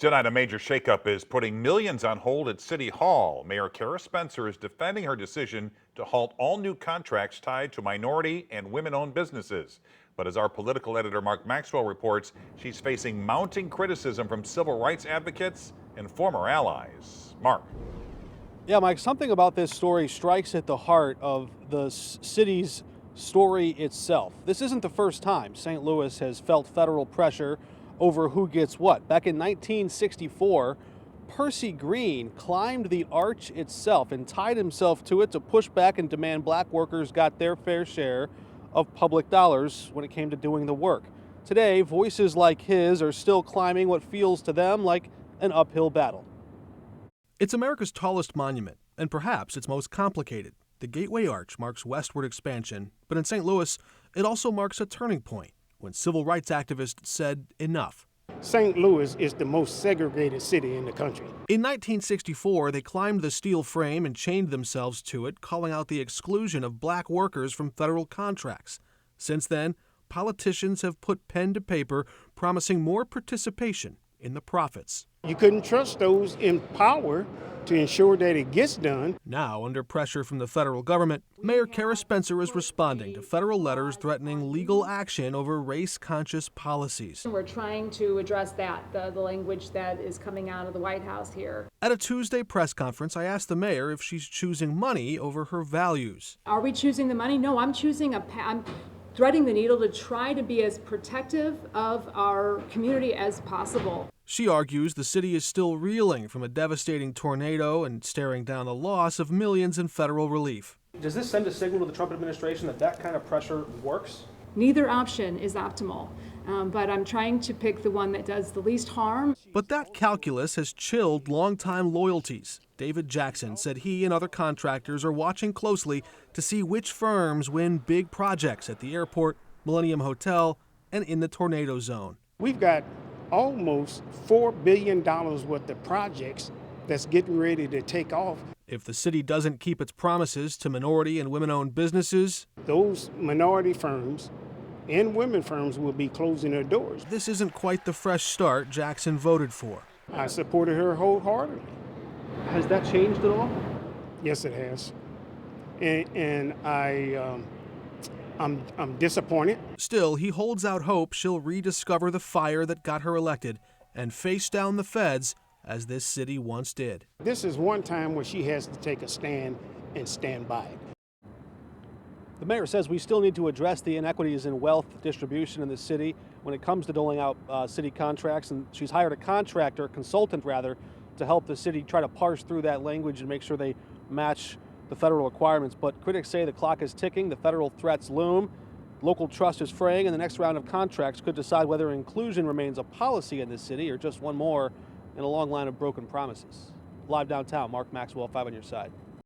Tonight, a major shakeup is putting millions on hold at City Hall. Mayor Cara Spencer is defending her decision to halt all new contracts tied to minority and women-owned businesses. But as our political editor Mark Maxwell reports, she's facing mounting criticism from civil rights advocates and former allies. Mark. Yeah, Mike, something about this story strikes at the heart of the city's story itself. This isn't the first time St. Louis has felt federal pressure over who gets what. Back in 1964, Percy Green climbed the arch itself and tied himself to it to push back and demand black workers got their fair share of public dollars when it came to doing the work. Today, voices like his are still climbing what feels to them like an uphill battle. It's America's tallest monument, and perhaps its most complicated. The Gateway Arch marks westward expansion, but in St. Louis, it also marks a turning point when civil rights activists said enough. St. Louis is the most segregated city in the country. In 1964, they climbed the steel frame and chained themselves to it, calling out the exclusion of black workers from federal contracts. Since then, politicians have put pen to paper, promising more participation in the profits. You couldn't trust those in power to ensure that it gets done. Now, under pressure from the federal government, Mayor Cara Spencer is responding to federal letters threatening legal action over race-conscious policies. We're trying to address that, the language that is coming out of the White House here. At a Tuesday press conference, I asked the mayor if she's choosing money over her values. Are we choosing the money? No, I'm threading the needle to try to be as protective of our community as possible. She argues the city is still reeling from a devastating tornado and staring down the loss of millions in federal relief. Does this send a signal to the Trump administration that that kind of pressure works? Neither option is optimal, but I'm trying to pick the one that does the least harm. But that calculus has chilled longtime loyalties. David Jackson said he and other contractors are watching closely to see which firms win big projects at the airport, Millennium Hotel, and in the tornado zone. We've got almost $4 billion worth of projects that's getting ready to take off. If the city doesn't keep its promises to minority and women-owned businesses, those minority firms and women firms will be closing their doors. This isn't quite the fresh start Jackson voted for. I supported her wholeheartedly. Has that changed at all? Yes, it has. And I'm disappointed. Still, he holds out hope she'll rediscover the fire that got her elected and face down the feds as this city once did. This is one time where she has to take a stand and stand by it. The mayor says we still need to address the inequities in wealth distribution in the city when it comes to doling out city contracts, and she's hired a consultant to help the city try to parse through that language and make sure they match the federal requirements. But critics say the clock is ticking, the federal threats loom, local trust is fraying, and the next round of contracts could decide whether inclusion remains a policy in this city or just one more in a long line of broken promises. Live downtown, Mark Maxwell, 5 on your side.